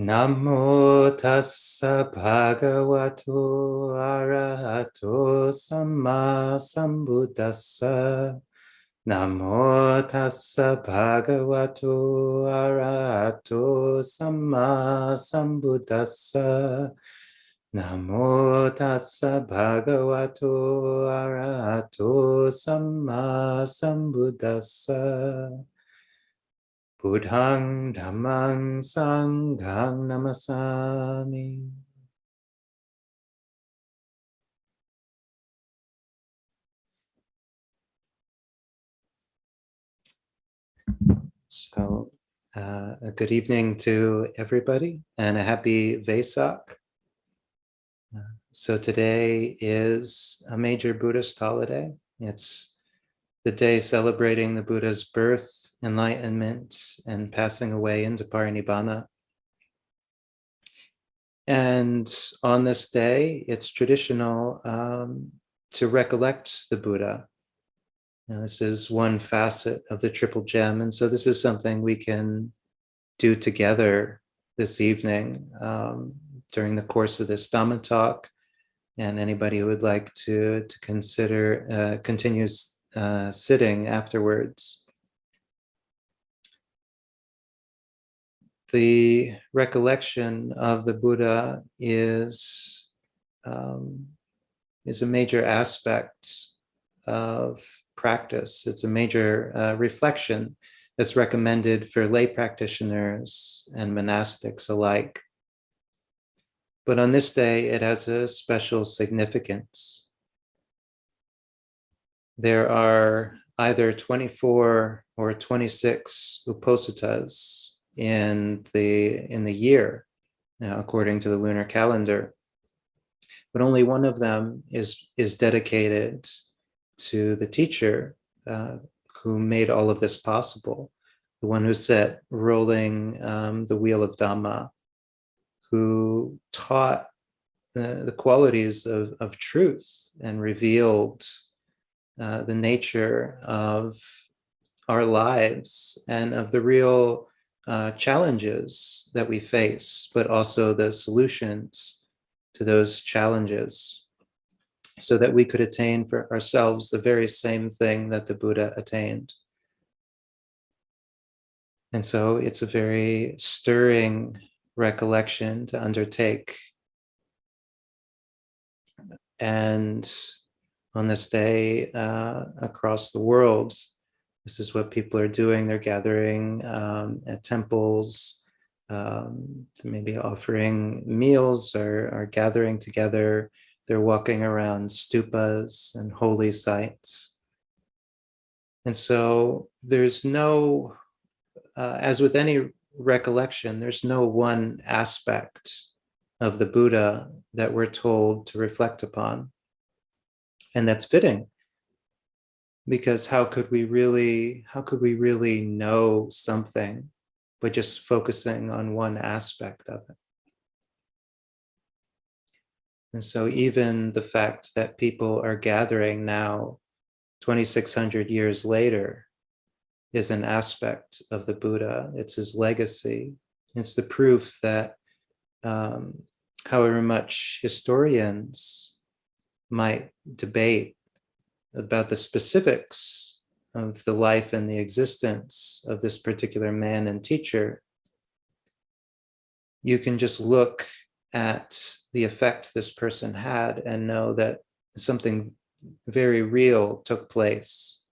Namo tassa bhagavato arahato samma sambuddhassa. Namo tassa bhagavato arahato samma sambuddhassa. Namo tassa bhagavato arahato samma sambuddhassa. Buddhang Dhammang Sanghang Namasami. So, a good evening to everybody and a happy Vesak. So today is a major Buddhist holiday. It's the day celebrating the Buddha's birth, enlightenment, and passing away into Parinibbana. And on this day, it's traditional to recollect the Buddha. Now, this is one facet of the Triple Gem. And so this is something we can do together this evening during the course of this Dhamma talk. And anybody who would like to consider continues sitting afterwards. The recollection of the Buddha is a major aspect of practice. It's a major reflection that's recommended for lay practitioners and monastics alike. But on this day, it has a special significance. There are either 24 or 26 Uposathas in the year, according to the lunar calendar. But only one of them is dedicated to the teacher who made all of this possible, the one who set rolling the wheel of Dhamma, who taught the qualities of truth and revealed the nature of our lives and of the real challenges that we face, but also the solutions to those challenges, so that we could attain for ourselves the very same thing that the Buddha attained. And so it's a very stirring recollection to undertake. And on this day, across the world, this is what people are doing. They're gathering at temples, maybe offering meals or gathering together. They're walking around stupas and holy sites. And so there's no, as with any recollection, there's no one aspect of the Buddha that we're told to reflect upon. And that's fitting, because how could we really know something by just focusing on one aspect of it? And so even the fact that people are gathering now 2,600 years later is an aspect of the Buddha. It's his legacy. It's the proof that however much historians might debate about the specifics of the life and the existence of this particular man and teacher, you can just look at the effect this person had and know that something very real took place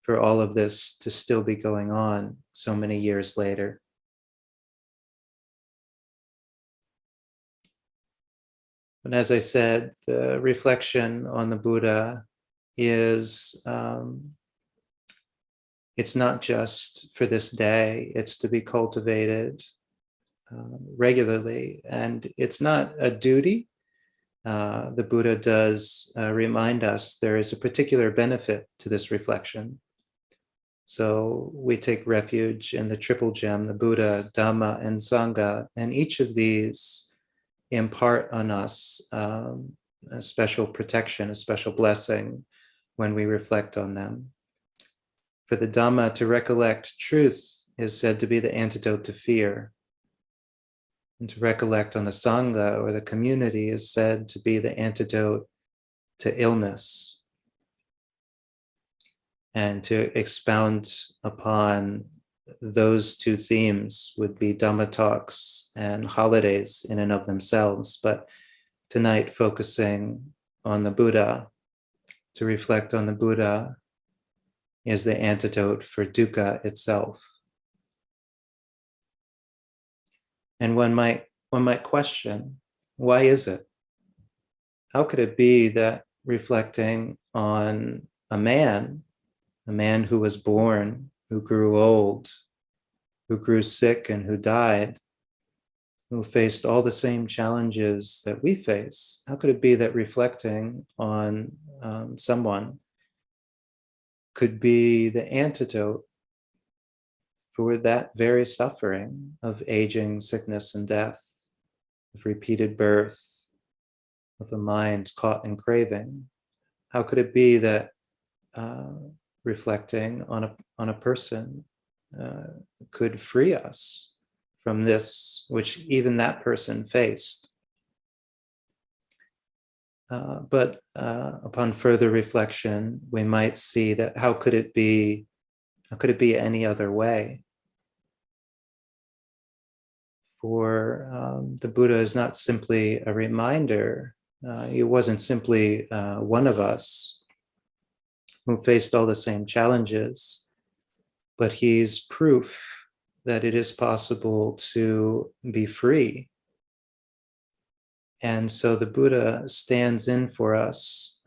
for all of this to still be going on so many years later. But as I said, the reflection on the Buddha is, it's not just for this day, it's to be cultivated regularly. And it's not a duty. The Buddha does remind us there is a particular benefit to this reflection. So we take refuge in the Triple Gem, the Buddha, Dhamma, and Sangha, and each of these impart on us a special protection, a special blessing when we reflect on them. For the Dhamma, to recollect truth is said to be the antidote to fear. And to recollect on the Sangha or the community is said to be the antidote to illness. And to expound upon those two themes would be Dhamma talks and holidays in and of themselves. But tonight, focusing on the Buddha, to reflect on the Buddha is the antidote for dukkha itself. And one might question, why is it? How could it be that reflecting on a man who was born, who grew old, who grew sick and who died, who faced all the same challenges that we face, how could it be that reflecting on someone could be the antidote for that very suffering of aging, sickness, and death, of repeated birth, of a mind caught in craving? How could it be that reflecting on a person could free us from this which even that person faced? But upon further reflection, we might see that how could it be any other way? For the Buddha is not simply a reminder. He wasn't simply one of us who faced all the same challenges, but he's proof that it is possible to be free. And so the Buddha stands in for us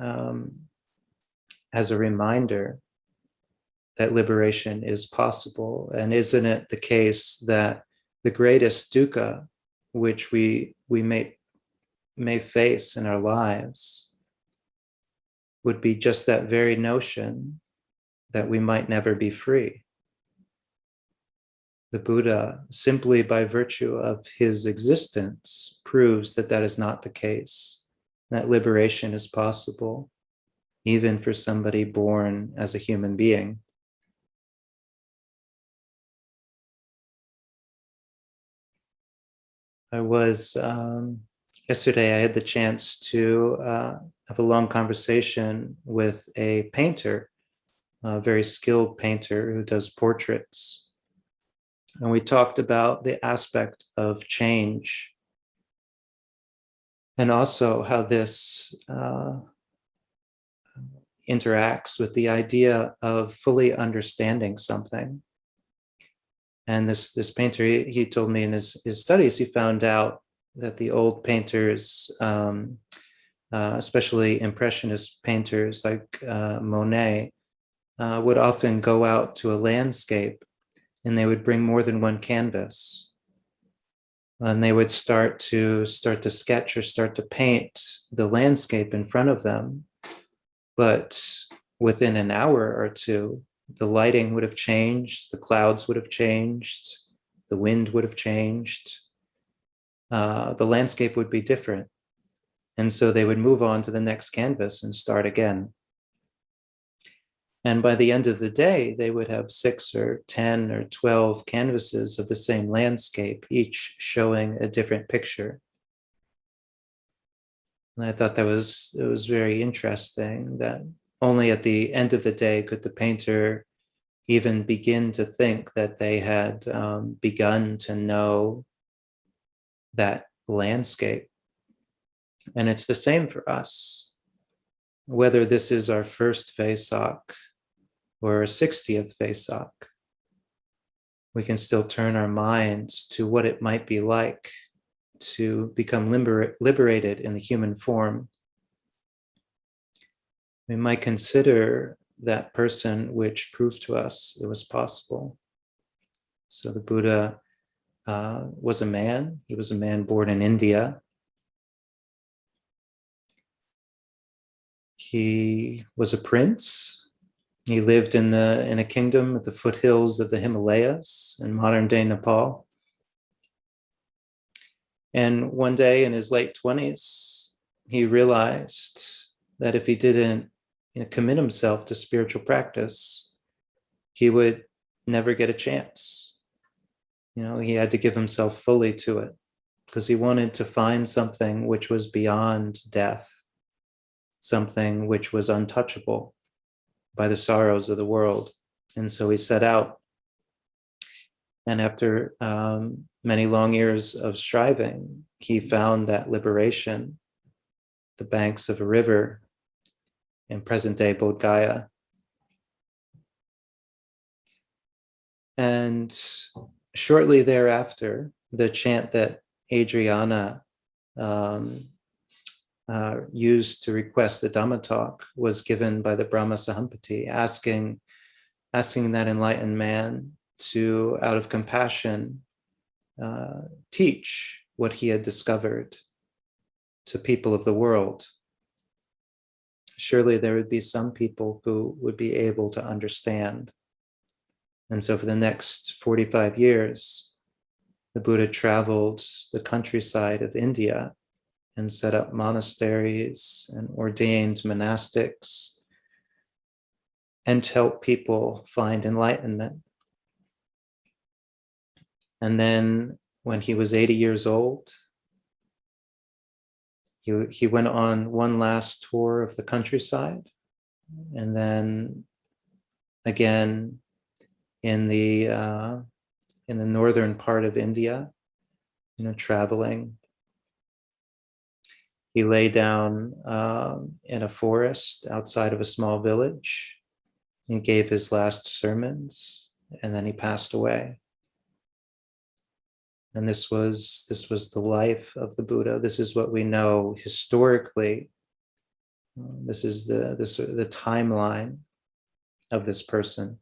as a reminder that liberation is possible. And isn't it the case that the greatest dukkha which we may face in our lives would be just that very notion that we might never be free? The Buddha, simply by virtue of his existence, proves that that is not the case, that liberation is possible, even for somebody born as a human being. I was, yesterday I had the chance to have a long conversation with a painter, a very skilled painter who does portraits. And we talked about the aspect of change and also how this interacts with the idea of fully understanding something. And this painter, he told me in his studies, he found out that the old painters, especially Impressionist painters like Monet, would often go out to a landscape and they would bring more than one canvas. And they would start to sketch or start to paint the landscape in front of them. But within an hour or two, the lighting would have changed, the clouds would have changed, the wind would have changed, the landscape would be different. And so they would move on to the next canvas and start again. And by the end of the day, they would have 6 or 10 or 12 canvases of the same landscape, each showing a different picture. And I thought it was very interesting that only at the end of the day could the painter even begin to think that they had begun to know that landscape. And it's the same for us. Whether this is our first Vesak or our 60th Vesak, we can still turn our minds to what it might be like to become liberated in the human form. We might consider that person which proved to us it was possible. So the Buddha was a man. He was a man born in India. He was a prince. He lived in a kingdom at the foothills of the Himalayas in modern-day Nepal. And one day in his late 20s, he realized that if he didn't commit himself to spiritual practice, he would never get a chance. He had to give himself fully to it. because he wanted to find something which was beyond death, something which was untouchable by the sorrows of the world. And so he set out. And after many long years of striving, he found that liberation, the banks of a river in present-day Bodh Gaya. And shortly thereafter, the chant that Adriana used to request the Dhamma talk was given by the Brahma Sahampati, asking that enlightened man to, out of compassion, teach what he had discovered to people of the world. Surely there would be some people who would be able to understand. And so for the next 45 years, the Buddha traveled the countryside of India and set up monasteries and ordained monastics and helped people find enlightenment. And then when he was 80 years old, he went on one last tour of the countryside, and then again in the northern part of India, traveling. He lay down in a forest outside of a small village. He gave his last sermons, and then he passed away. And this was the life of the Buddha. This is what we know historically. This is the timeline of this person.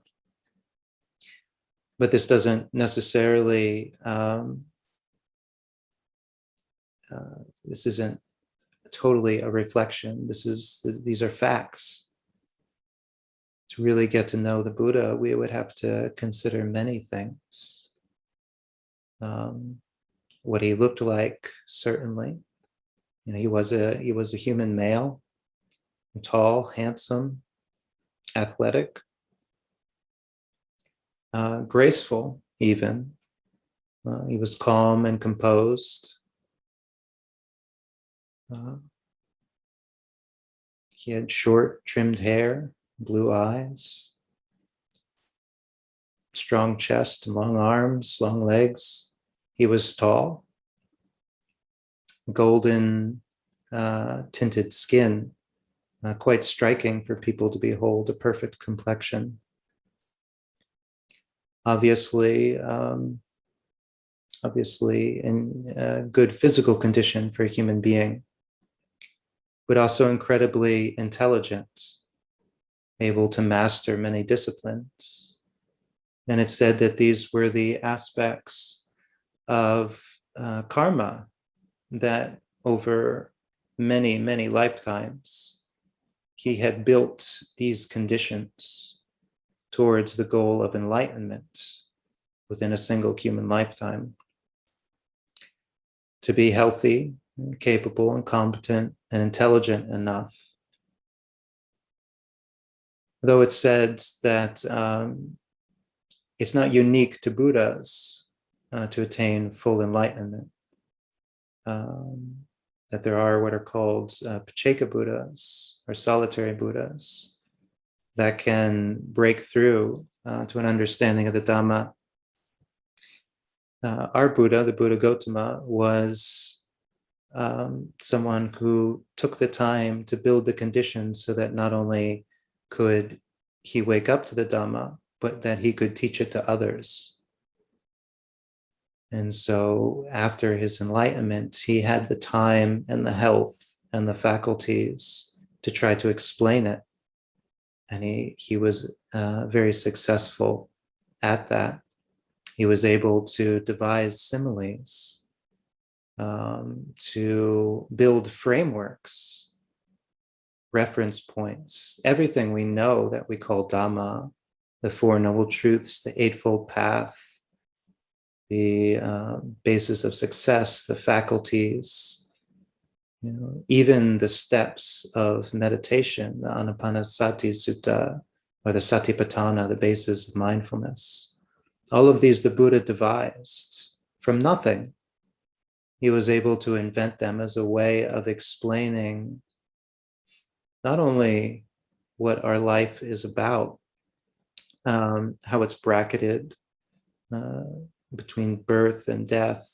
But this doesn't necessarily, this isn't totally a reflection. These are facts. To really get to know the Buddha, we would have to consider many things. What he looked like, certainly. He was a human male, tall, handsome, athletic, graceful even. He was calm and composed. He had short, trimmed hair, blue eyes, strong chest, long arms, long legs. He was tall, golden tinted skin, quite striking for people to behold, a perfect complexion. Obviously in good physical condition for a human being, but also incredibly intelligent, able to master many disciplines. And it's said that these were the aspects of karma that over many, many lifetimes, he had built these conditions towards the goal of enlightenment within a single human lifetime. To be healthy, and capable, and competent, and intelligent enough. Though it's said that it's not unique to Buddhas to attain full enlightenment. That there are what are called Pacceka Buddhas, or solitary Buddhas, that can break through to an understanding of the Dhamma. Our Buddha, the Buddha Gautama, was someone who took the time to build the conditions so that not only could he wake up to the Dhamma, but that he could teach it to others. And so after his enlightenment, he had the time and the health and the faculties to try to explain it. And he was very successful at that. He was able to devise similes, to build frameworks, reference points, everything we know that we call Dhamma, the Four Noble Truths, the Eightfold Path, the basis of success, the faculties, even the steps of meditation, the Anapanasati Sutta, or the Satipatthana, the basis of mindfulness. All of these the Buddha devised from nothing. he was able to invent them as a way of explaining not only what our life is about, how it's bracketed uh, between birth and death,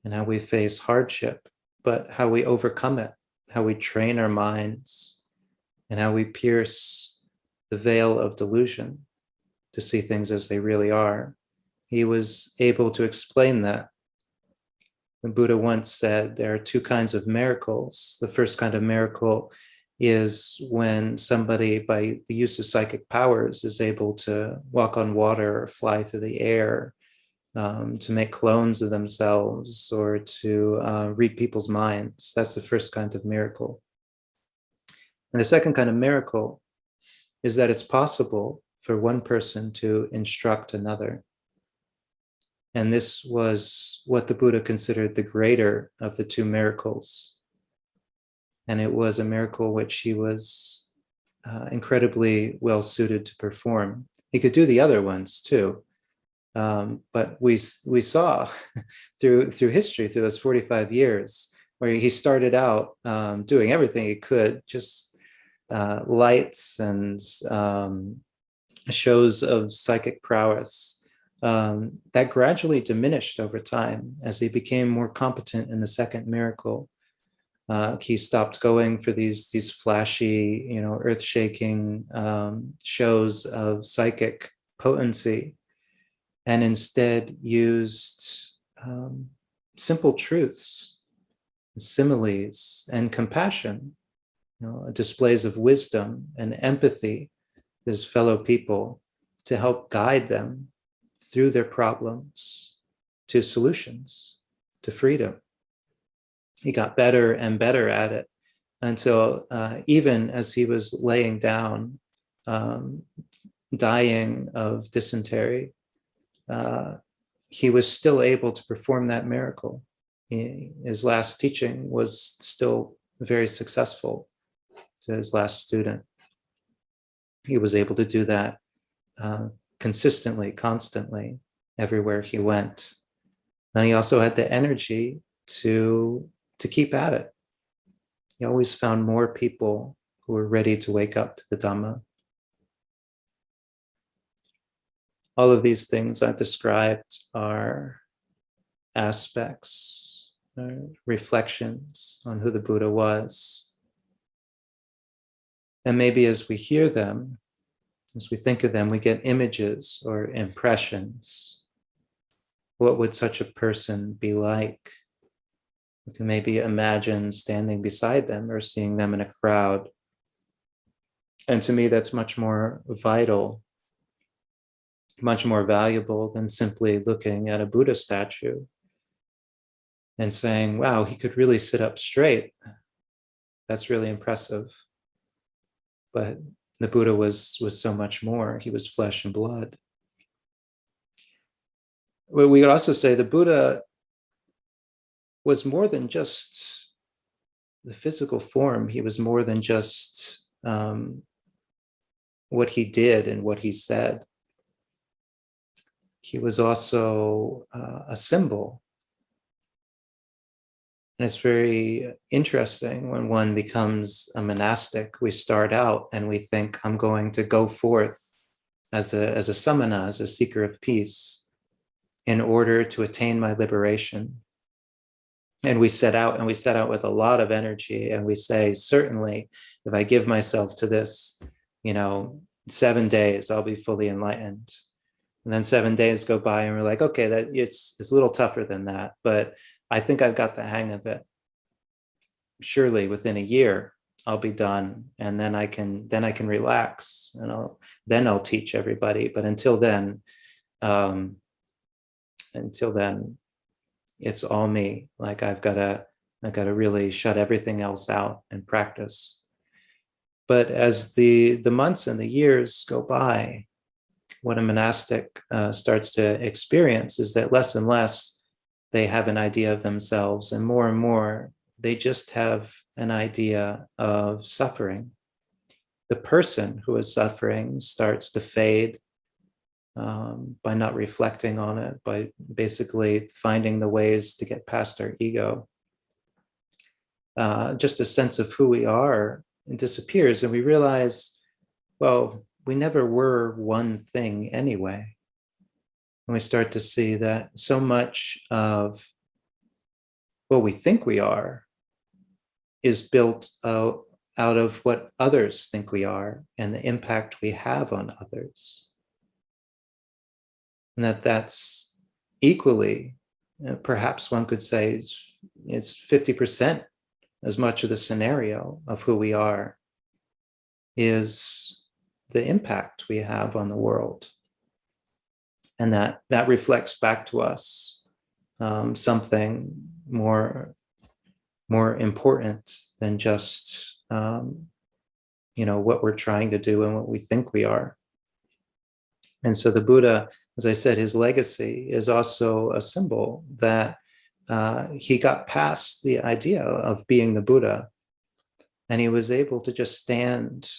and how we face hardship, but how we overcome it, how we train our minds, and how we pierce the veil of delusion to see things as they really are. He was able to explain that. The Buddha once said there are two kinds of miracles. The first kind of miracle is when somebody, by the use of psychic powers, is able to walk on water or fly through the air, to make clones of themselves, or to read people's minds. That's the first kind of miracle. And the second kind of miracle is that it's possible for one person to instruct another. And this was what the Buddha considered the greater of the two miracles. And it was a miracle which he was incredibly well suited to perform. He could do the other ones too. But we saw through history, through those 45 years, where he started out doing everything he could, just lights and shows of psychic prowess, that gradually diminished over time as he became more competent in the second miracle. He stopped going for these flashy, earth-shaking shows of psychic potency, and instead used simple truths, similes, and compassion, displays of wisdom and empathy to his fellow people, to help guide them through their problems to solutions, to freedom. He got better and better at it until even as he was laying down, dying of dysentery, he was still able to perform that miracle. His last teaching was still very successful to his last student. He was able to do that consistently, constantly, everywhere he went. And he also had the energy to keep at it. He always found more people who were ready to wake up to the Dhamma. All of these things I've described are aspects, reflections on who the Buddha was. And maybe as we hear them, as we think of them, we get images or impressions. What would such a person be like? We can maybe imagine standing beside them or seeing them in a crowd. And to me, that's much more vital, much more valuable than simply looking at a Buddha statue and saying, wow, he could really sit up straight. That's really impressive. But the Buddha was so much more. He was flesh and blood. Well, we could also say the Buddha was more than just the physical form. He was more than just what he did and what he said. He was also a symbol. And it's very interesting when one becomes a monastic. We start out and we think, I'm going to go forth as a samana, as a seeker of peace, in order to attain my liberation. And we set out with a lot of energy, and we say, certainly, if I give myself to this, 7 days, I'll be fully enlightened. And then 7 days go by and we're like, okay, that it's a little tougher than that, but I think I've got the hang of it. Surely within a year, I'll be done, and then I can relax, and I'll teach everybody. But until then, it's all me. Like I've got to really shut everything else out and practice. But as the months and the years go by, what a monastic starts to experience is that less and less they have an idea of themselves, and more they just have an idea of suffering. The person who is suffering starts to fade, by not reflecting on it, by basically finding the ways to get past our ego. Just a sense of who we are disappears, and we realize, well, we never were one thing anyway. And we start to see that so much of what we think we are is built out of what others think we are and the impact we have on others. And that's equally, perhaps one could say, it's 50% as much of the scenario of who we are is the impact we have on the world. And that reflects back to us something more important than just what we're trying to do and what we think we are. And so the Buddha, as I said, his legacy is also a symbol that he got past the idea of being the Buddha, and he was able to just stand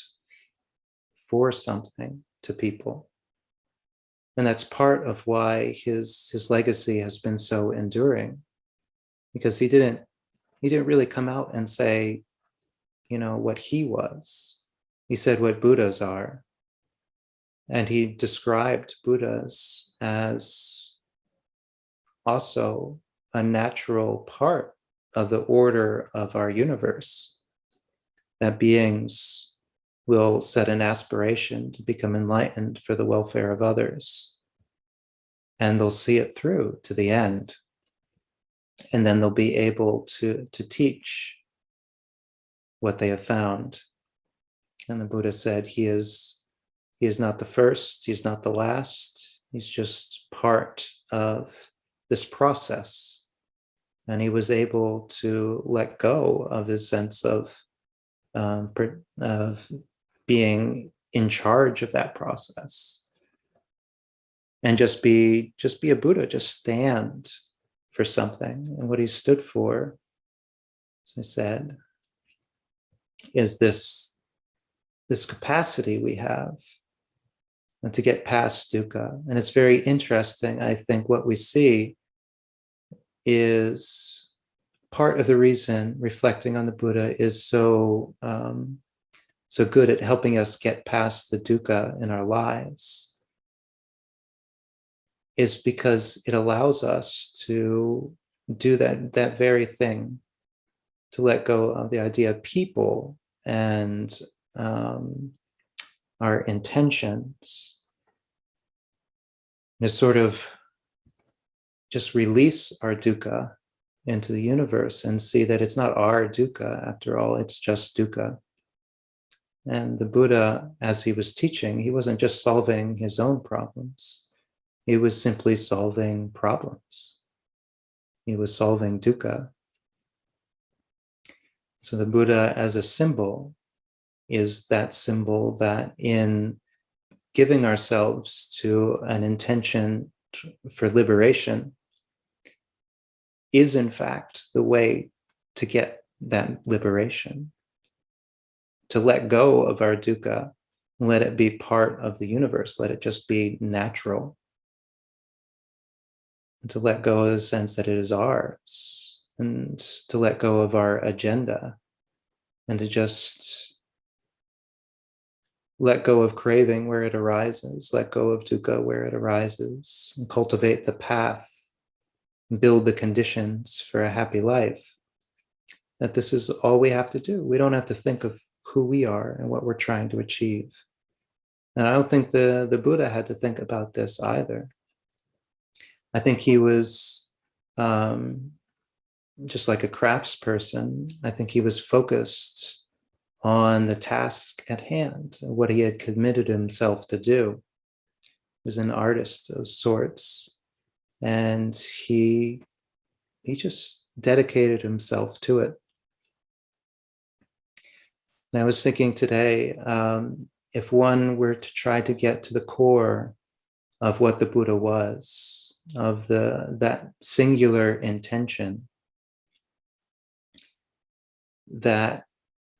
for something to people. And that's part of why his legacy has been so enduring, because he didn't really come out and say, what he was. He said what Buddhas are. And he described Buddhas as also a natural part of the order of our universe, that beings will set an aspiration to become enlightened for the welfare of others. And they'll see it through to the end. And then they'll be able to teach what they have found. And the Buddha said he is not the first, he's not the last, he's just part of this process. And he was able to let go of his sense of being in charge of that process, and just be a Buddha, just stand for something. And what he stood for, as I said, is this capacity we have to get past dukkha. And it's very interesting, I think, what we see is part of the reason reflecting on the Buddha is so good at helping us get past the dukkha in our lives, is because it allows us to do that very thing, to let go of the idea of people and our intentions, to sort of just release our dukkha into the universe and see that it's not our dukkha after all, it's just dukkha. And the Buddha, as he was teaching, he wasn't just solving his own problems. He was simply solving problems. He was solving dukkha. So the Buddha as a symbol is that symbol that in giving ourselves to an intention for liberation is in fact the way to get that liberation. To let go of our dukkha, let it be part of the universe, let it just be natural. And to let go of the sense that it is ours, and to let go of our agenda, and to just let go of craving where it arises, let go of dukkha where it arises, and cultivate the path, and build the conditions for a happy life. That this is all we have to do. We don't have to think of who we are and what we're trying to achieve. And I don't think the Buddha had to think about this either. I think he was just like a craftsperson. I think he was focused on the task at hand, what he had committed himself to do. He was an artist of sorts, and he just dedicated himself to it. And I was thinking today, if one were to try to get to the core of what the Buddha was, of that singular intention that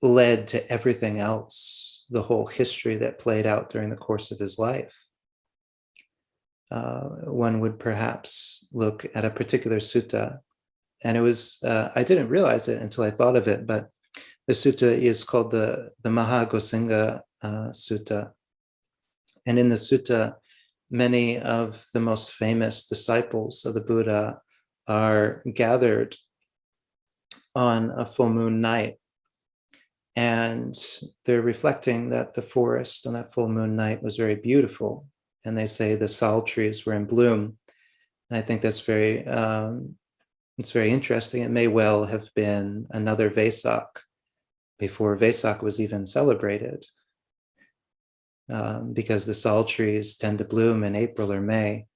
led to everything else, the whole history that played out during the course of his life, one would perhaps look at a particular sutta. And it was, I didn't realize it until I thought of it, but the sutta is called the Mahagosinga Sutta. And in the sutta, many of the most famous disciples of the Buddha are gathered on a full moon night. And they're reflecting that the forest on that full moon night was very beautiful. And they say the sal trees were in bloom. And I think that's it's very interesting. It may well have been another Vesak before Vesak was even celebrated, because the sal trees tend to bloom in April or May.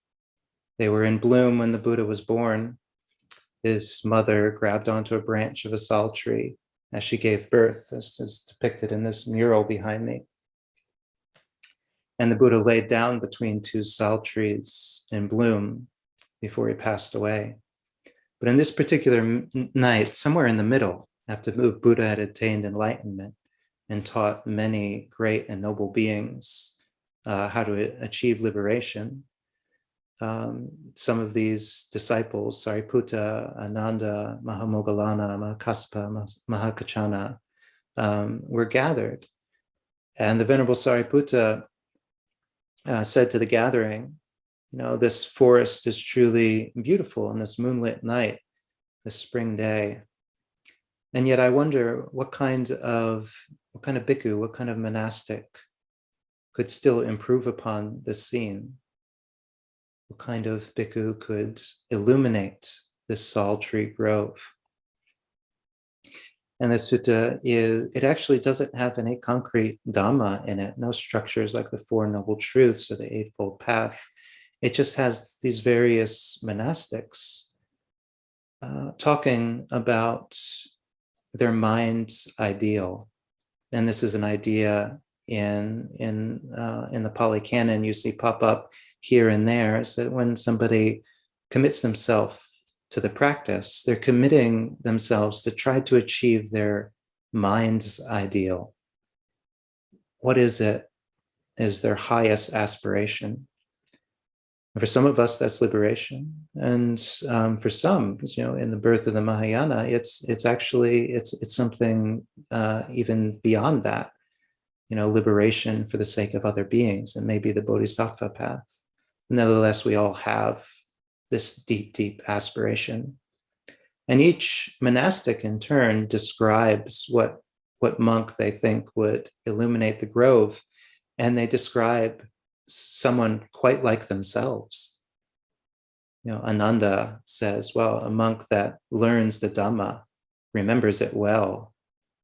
They were in bloom when the Buddha was born. His mother grabbed onto a branch of a sal tree as she gave birth, as is depicted in this mural behind me. And the Buddha laid down between two sal trees in bloom before he passed away. But in this particular night, somewhere in the middle, after the Buddha had attained enlightenment and taught many great and noble beings how to achieve liberation, some of these disciples, Sariputta, Ananda, Mahamoggallana, Mahakassapa, Mahakachana, were gathered. And the Venerable Sariputta said to the gathering, this forest is truly beautiful on this moonlit night, this spring day. And yet I wonder what kind of bhikkhu, what kind of monastic could still improve upon this scene? What kind of bhikkhu could illuminate this sal tree grove? And the sutta it actually doesn't have any concrete Dhamma in it, no structures like the Four Noble Truths or the Eightfold Path. It just has these various monastics talking about their mind's ideal. And this is an idea in the Pali Canon you see pop up here and there, is that when somebody commits themselves to the practice, they're committing themselves to try to achieve their mind's ideal. What is their highest aspiration? And for some of us, that's liberation. And for some, in the birth of the Mahayana, it's actually something even beyond that, liberation for the sake of other beings, and maybe the Bodhisattva path. Nevertheless, we all have this deep, deep aspiration. And each monastic in turn describes what monk they think would illuminate the grove. And they describe someone quite like themselves. Ananda says, well, a monk that learns the Dhamma, remembers it well,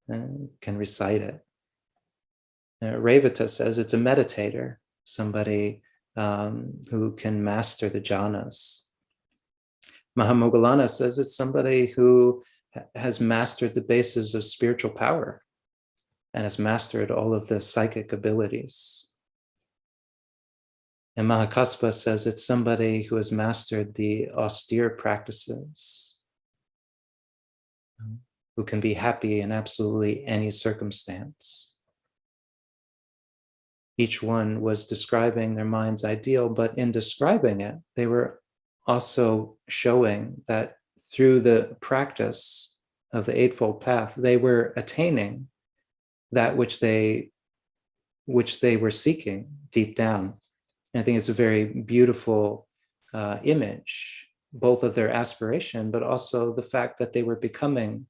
and can recite it. Revata says it's a meditator, somebody who can master the jhanas. Mahamoggallana says it's somebody who has mastered the basis of spiritual power and has mastered all of the psychic abilities. And Mahakassapa says it's somebody who has mastered the austere practices, who can be happy in absolutely any circumstance. Each one was describing their mind's ideal, but in describing it, they were also showing that through the practice of the Eightfold Path, they were attaining that which they were seeking deep down. And I think it's a very beautiful image, both of their aspiration, but also the fact that they were becoming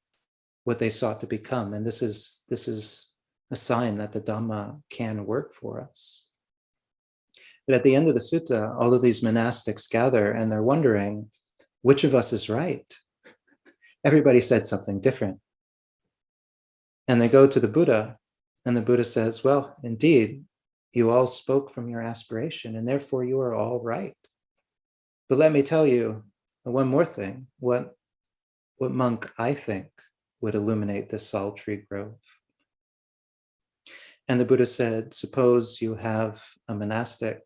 what they sought to become. And this is a sign that the Dhamma can work for us. But at the end of the sutta, all of these monastics gather and they're wondering, which of us is right? Everybody said something different. And they go to the Buddha, and the Buddha says, well, indeed, you all spoke from your aspiration, and therefore you are all right. But let me tell you one more thing, what monk I think would illuminate this sal tree grove. And the Buddha said, suppose you have a monastic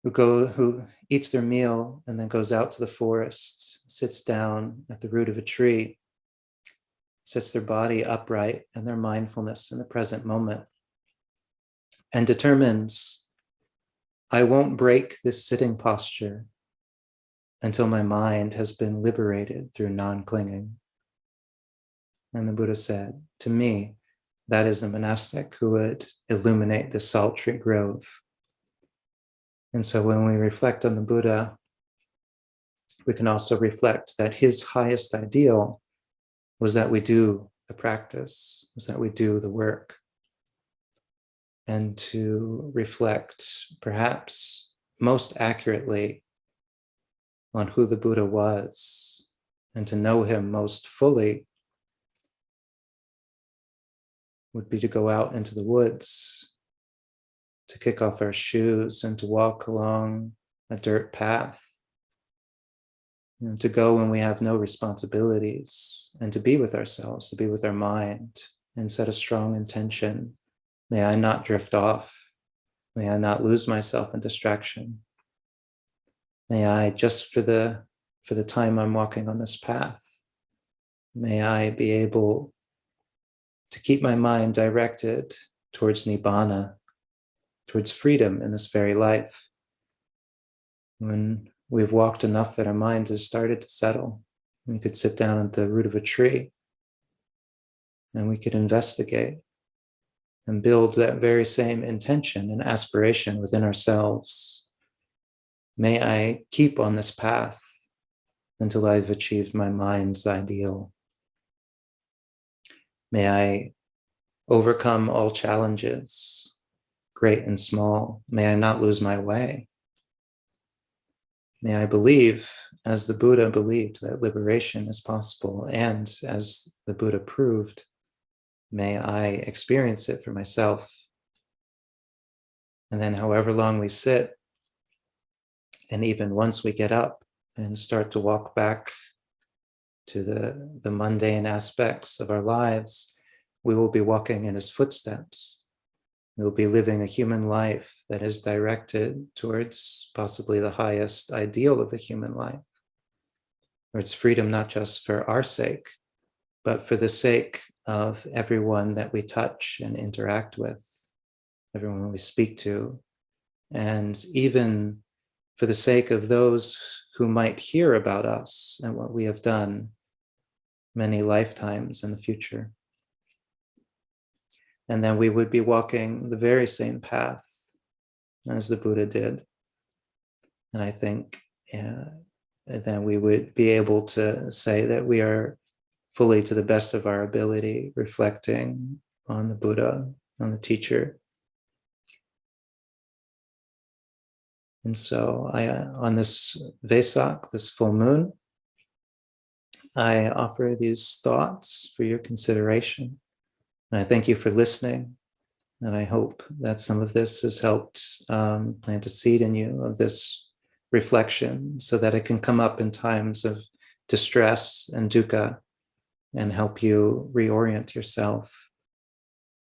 who eats their meal and then goes out to the forest, sits down at the root of a tree, sets their body upright and their mindfulness in the present moment, and determines I won't break this sitting posture until my mind has been liberated through non-clinging. And the Buddha said, to me, that is the monastic who would illuminate the sultry grove. And so when we reflect on the Buddha, we can also reflect that his highest ideal was that we do the practice, was that we do the work. And to reflect perhaps most accurately on who the Buddha was and to know him most fully would be to go out into the woods, to kick off our shoes and to walk along a dirt path, and to go when we have no responsibilities, and to be with ourselves, to be with our mind, and set a strong intention. May I not drift off. May I not lose myself in distraction. May I, just for the time I'm walking on this path, may I be able to keep my mind directed towards Nibbana, towards freedom in this very life. When we've walked enough that our mind has started to settle, we could sit down at the root of a tree and we could investigate and build that very same intention and aspiration within ourselves. May I keep on this path until I've achieved my mind's ideal. May I overcome all challenges, great and small. May I not lose my way. May I believe, as the Buddha believed, that liberation is possible, and as the Buddha proved, may I experience it for myself. And then however long we sit, and even once we get up and start to walk back to the mundane aspects of our lives, we will be walking in his footsteps. We will be living a human life that is directed towards possibly the highest ideal of a human life, where it's freedom not just for our sake, but for the sake of everyone that we touch and interact with, everyone we speak to, and even for the sake of those who might hear about us and what we have done many lifetimes in the future. And then we would be walking the very same path as the Buddha did. And I think then we would be able to say that we are fully, to the best of our ability, reflecting on the Buddha, on the teacher. And so on this Vesak, this full moon, I offer these thoughts for your consideration. And I thank you for listening. And I hope that some of this has helped plant a seed in you of this reflection so that it can come up in times of distress and dukkha and help you reorient yourself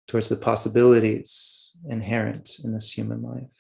towards the possibilities inherent in this human life.